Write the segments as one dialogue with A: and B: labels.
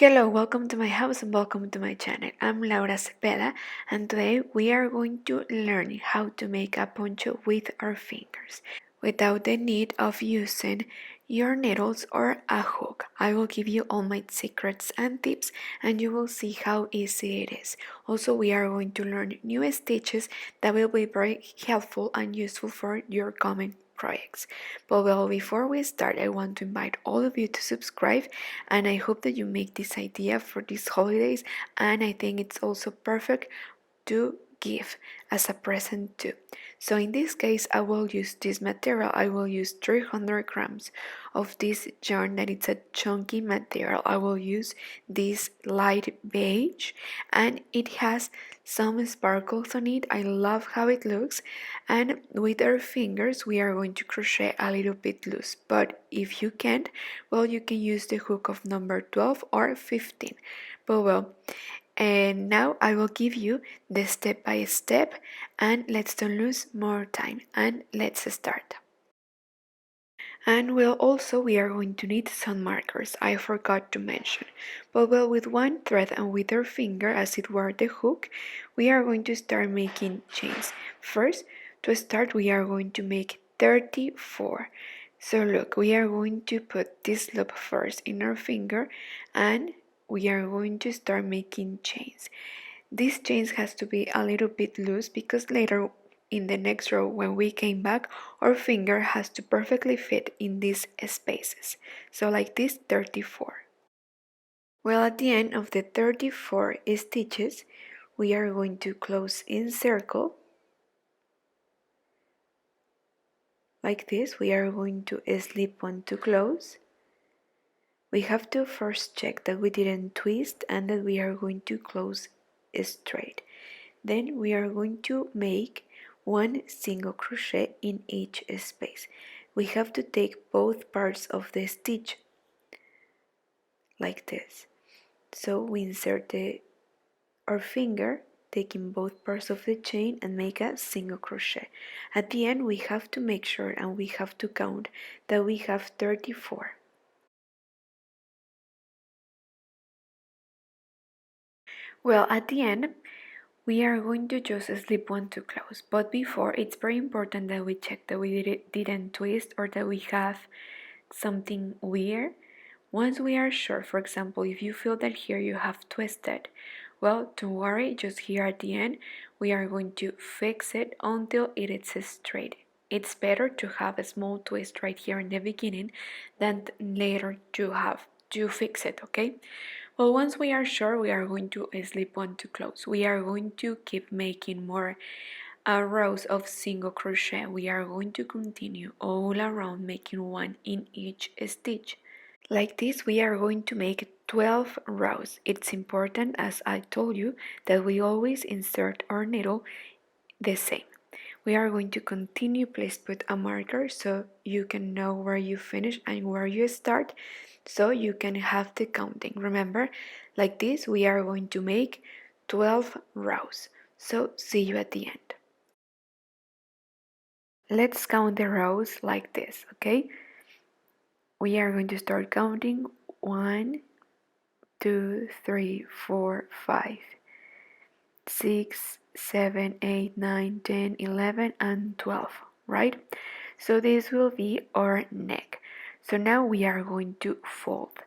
A: Hello, welcome to my house and welcome to my channel. I'm Laura Cepeda and today we are going to learn how to make a poncho with our fingers without the need of using your needles or a hook. I will give you all my secrets and tips and you will see how easy it is. Also, we are going to learn new stitches that will be very helpful and useful for your coming projects. But well, before we start, I want to invite all of you to subscribe and I hope that you make this idea for these holidays, and I think it's also perfect to give as a present too. So in this case I will use this material. I will use 300 grams of this yarn that it's a chunky material. I will use this light beige and it has some sparkles on it. I love how it looks, and with our fingers we are going to crochet a little bit loose, but if you can't, well, you can use the hook of number 12 or 15. But well, and now I will give you the step by step, and let's don't lose more time and let's start. And well, also we are going to need some markers, I forgot to mention. But well, with one thread and with our finger as it were the hook, we are going to start making chains. First, to start we are going to make 34. So look, we are going to put this loop first in our finger and we are going to start making chains. These chains has to be a little bit loose because later in the next row when we came back, our finger has to perfectly fit in these spaces. So like this 34. Well, at the end of the 34 stitches, we are going to close in circle. Like this, we are going to slip one to close. We have to first check that we didn't twist and that we are going to close straight. Then we are going to make one single crochet in each space. We have to take both parts of the stitch like this. So we insert our finger, taking both parts of the chain and make a single crochet. At the end we have to make sure and we have to count that we have 34. Well, at the end we are going to just slip one to close, but before it's very important that we check that we didn't twist or that we have something weird. Once we are sure, for example, if you feel that here you have twisted, well, don't worry, just here at the end we are going to fix it until it is straight. It's better to have a small twist right here in the beginning than later to fix it, okay? Well, once we are sure, we are going to slip one to close. We are going to keep making more rows of single crochet. We are going to continue all around making one in each stitch. Like this, we are going to make 12 rows. It's important, as I told you, that we always insert our needle the same. We are going to continue. Please put a marker so you can know where you finish and where you start, so you can have the counting. Remember, like this, we are going to make 12 rows. So see you at the end. Let's count the rows like this, okay? We are going to start counting 1, 2, 3, 4, 5, 6, 7, 8, 9, 10, 11, and 12, right? So this will be our neck. So now we are going to fold.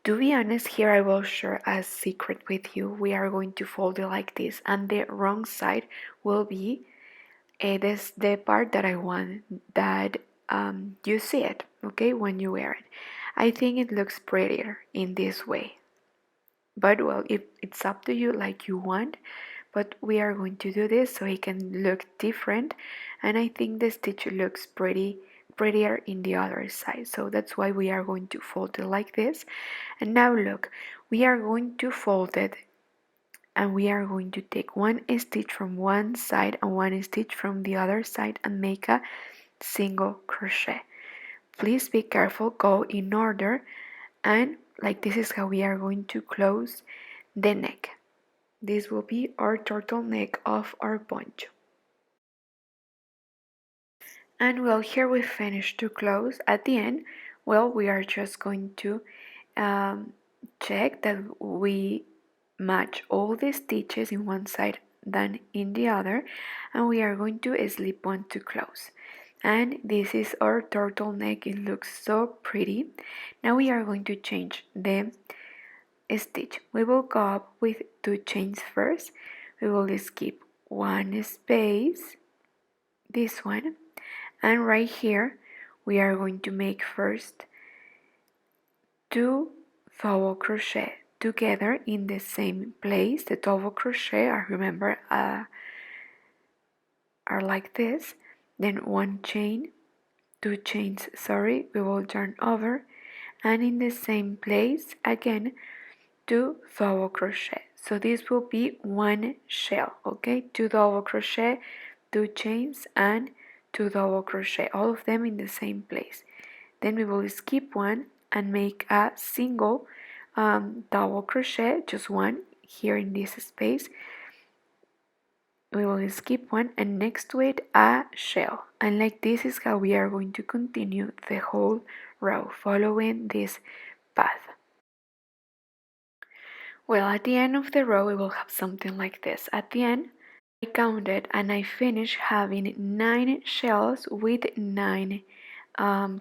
A: To be honest, here I will share a secret with you. We are going to fold it like this, and the wrong side will be this the part that I want that you see it, okay, when you wear it. I think it looks prettier in this way. But well, it's up to you like you want, but we are going to do this so it can look different, and I think the stitch looks prettier in the other side, so that's why we are going to fold it like this. And now look, we are going to fold it and we are going to take one stitch from one side and one stitch from the other side and make a single crochet. Please be careful, go in order, and like this is how we are going to close the neck. This will be our turtleneck of our poncho. And well, here we finished to close. At the end, well, we are just going to check that we match all the stitches in one side than in the other, and we are going to slip one to close. And this is our turtleneck. It looks so pretty. Now we are going to change the stitch. We will go up with 2 chains first. We will skip one space, this one, and right here we are going to make first 2 double crochet together in the same place. The double crochet, I remember, are like this. Then 1 chain, 2 chains, sorry, we will turn over, and in the same place again 2 double crochet. So this will be 1 shell, okay? 2 double crochet, 2 chains, and 2 double crochet, all of them in the same place. Then we will skip one and make a single double crochet, just one here in this space. We will skip one, and next to it a shell, and like this is how we are going to continue the whole row following this path. Well, at the end of the row we will have something like this. At the end I counted and I finished having 9 shells with 9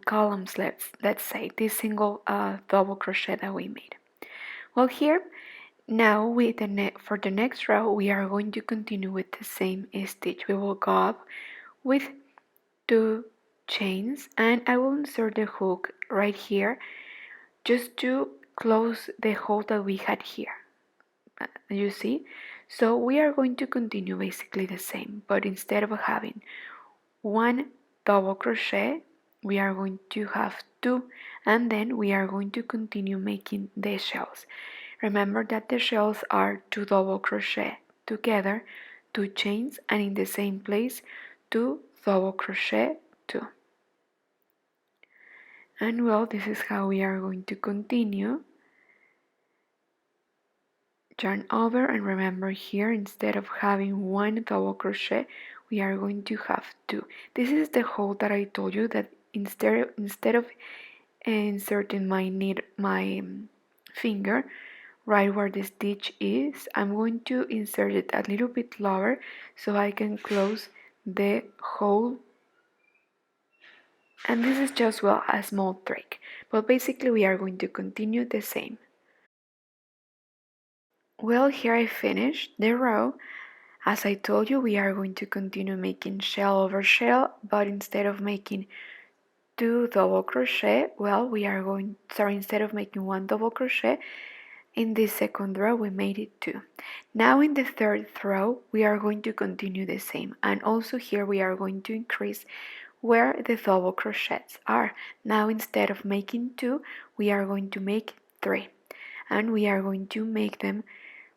A: columns, let's say, this single double crochet that we made. Well, here now with for the next row we are going to continue with the same stitch. We will go up with 2 chains, and I will insert the hook right here just to close the hole that we had here. You see? So we are going to continue basically the same, but instead of having 1 double crochet we are going to have 2, and then we are going to continue making the shells. Remember that the shells are 2 double crochet together, 2 chains, and in the same place 2 double crochet, 2. And well, this is how we are going to continue. Turn over, and remember here instead of having 1 double crochet we are going to have 2. This is the hole that I told you that instead of inserting my finger right where the stitch is, I'm going to insert it a little bit lower so I can close the hole. And this is just, well, a small trick, but basically we are going to continue the same. Well, here I finished the row. As I told you, we are going to continue making shell over shell, but instead of making 2 double crochet, well, instead of making 1 double crochet, in this second row we made it 2. Now in the third row we are going to continue the same, and also here we are going to increase where the double crochets are. Now instead of making 2 we are going to make 3, and we are going to make them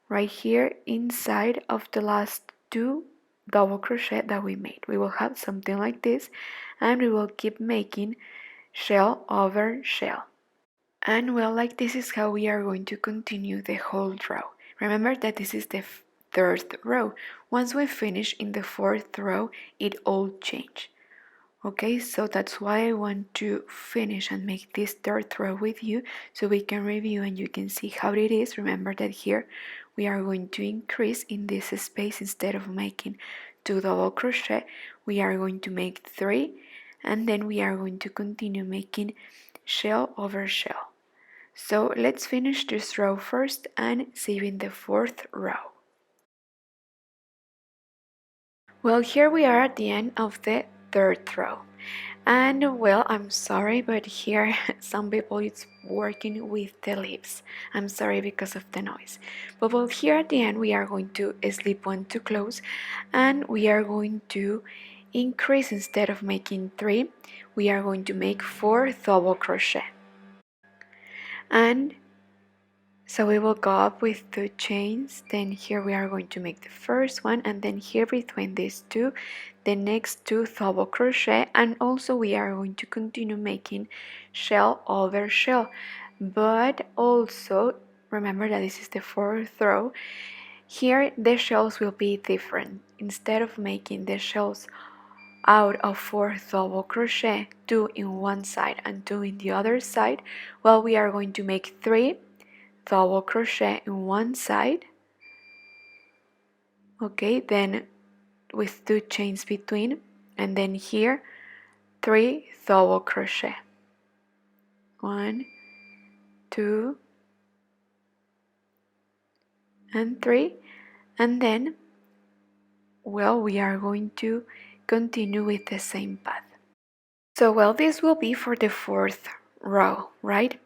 A: right here inside of the last 2 double crochet that we made. We will have something like this, and we will keep making shell over shell. And well, like this is how we are going to continue the whole row. Remember that this is the third row. Once we finish in the fourth row, it all changes. Okay, so that's why I want to finish and make this third row with you so we can review and you can see how it is. Remember that here we are going to increase in this space. Instead of making 2 double crochet, we are going to make 3, and then we are going to continue making shell over shell. So let's finish this row first and see you in the fourth row. Well, here we are at the end of the third row. And well, I'm sorry, but here some people it's working with the lips. I'm sorry because of the noise. But well, here at the end we are going to slip one to close, and we are going to increase. Instead of making 3, we are going to make 4 double crochet. And so we will go up with 2 chains, then here we are going to make the first one, and then here between these 2 the next 2 double crochet, and also we are going to continue making shell over shell. But also remember that this is the fourth row. Here the shells will be different. Instead of making the shells out of 4 double crochet, 2 in one side and 2 in the other side, well, we are going to make 3 double crochet in one side, okay, then with 2 chains between, and then here 3 double crochet, 1, 2, and 3, and then, well, we are going to continue with the same path. So, well, this will be for the 4th row, right?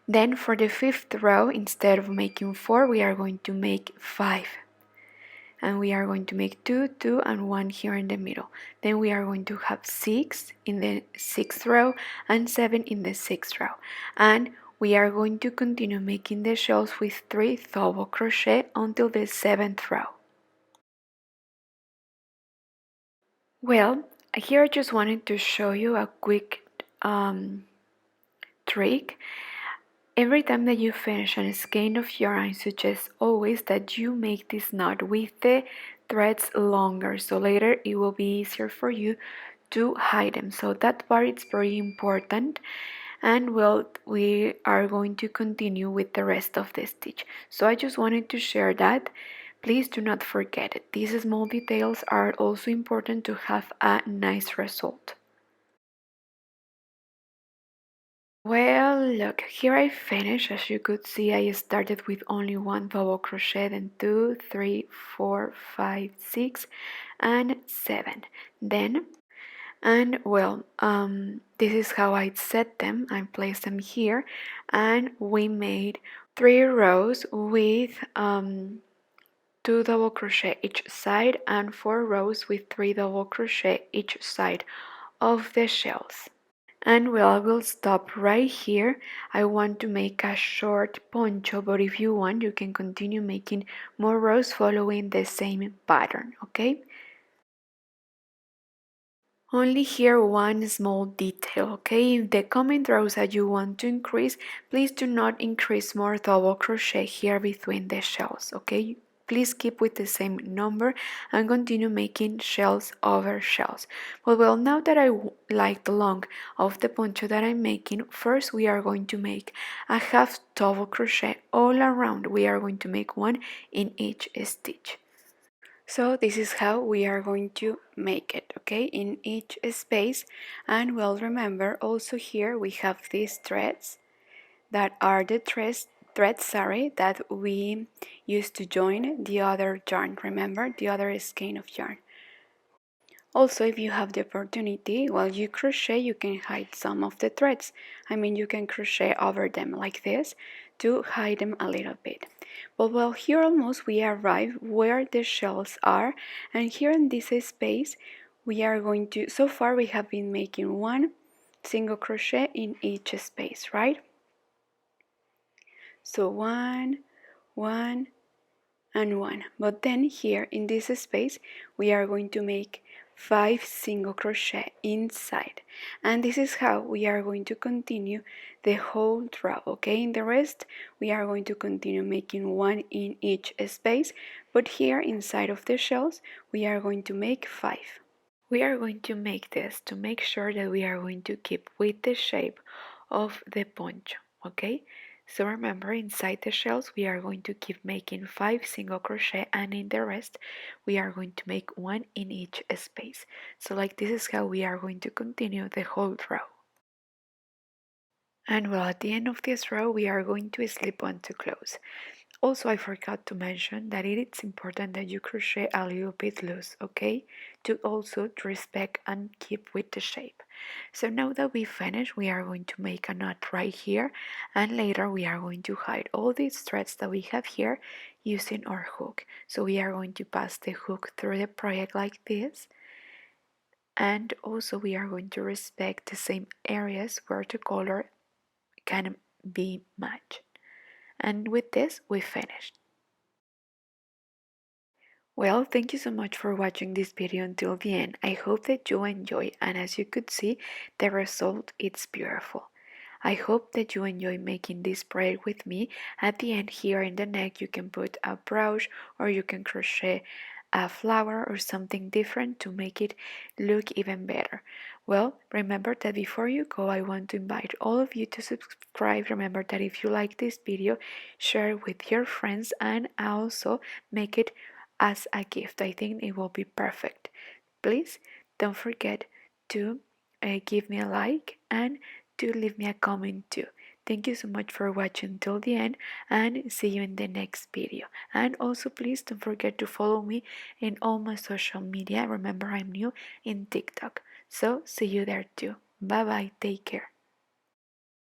A: Then for the 5th row, instead of making 4, we are going to make 5. And we are going to make 2, 2, and 1 here in the middle. Then we are going to have 6 in the 6th row and 7 in the 6th row. And we are going to continue making the shells with 3 double crochet until the 7th row. Well, here I just wanted to show you a quick trick. Every time that you finish a skein of yarn, I suggest always that you make this knot with the threads longer, so later it will be easier for you to hide them. So that part is very important, and well, we are going to continue with the rest of the stitch. So I just wanted to share that. Please do not forget it. These small details are also important to have a nice result. Well, look, here I finished. As you could see, I started with only 1 double crochet, then 2, 3, 4, 5, 6, and 7. Then, and well, this is how I set them. I placed them here, and we made 3 rows with 2 double crochet each side, and 4 rows with 3 double crochet each side of the shells. And well, I will stop right here. I want to make a short poncho, but if you want, you can continue making more rows following the same pattern, okay? Only here one small detail, okay? If the coming rows that you want to increase, please do not increase more double crochet here between the shells, okay? Please keep with the same number and continue making shells over shells. Well, now that I like the long of the poncho that I'm making, first we are going to make a half double crochet all around. We are going to make one in each stitch. So this is how we are going to make it, okay, in each space. And well, remember also here we have these threads that are the threads that we used to join the other yarn. Remember, the other skein of yarn. Also, if you have the opportunity while you crochet, you can hide some of the threads. I mean, you can crochet over them like this to hide them a little bit. Well, here almost we arrive where the shells are, and here in this space we are going to, so far we have been making 1 single crochet in each space, right? So 1, 1, and 1. But then here in this space we are going to make 5 single crochet inside, and this is how we are going to continue the whole row, okay? In the rest we are going to continue making 1 in each space, but here inside of the shells we are going to make 5. We are going to make this to make sure that we are going to keep with the shape of the poncho, okay? So remember, inside the shells we are going to keep making 5 single crochet, and in the rest we are going to make 1 in each space. So like this is how we are going to continue the whole row. And well, at the end of this row we are going to slip on to close. Also, I forgot to mention that it is important that you crochet a little bit loose, okay? To also respect and keep with the shape. So now that we finished, we are going to make a knot right here, and later we are going to hide all these threads that we have here using our hook. So we are going to pass the hook through the project like this, and also we are going to respect the same areas where the color can be matched. And with this, we finished. Well, thank you so much for watching this video until the end. I hope that you enjoy, and as you could see, the result is beautiful. I hope that you enjoy making this braid with me. At the end here in the neck, you can put a brooch or you can crochet a flower or something different to make it look even better. Well, remember that before you go, I want to invite all of you to subscribe. Remember that if you like this video, share it with your friends and also make it as a gift. I think it will be perfect. Please don't forget to give me a like and to leave me a comment too. Thank you so much for watching till the end and see you in the next video. And also please don't forget to follow me in all my social media. Remember I'm new in TikTok. So see you there too. Bye bye. Take care.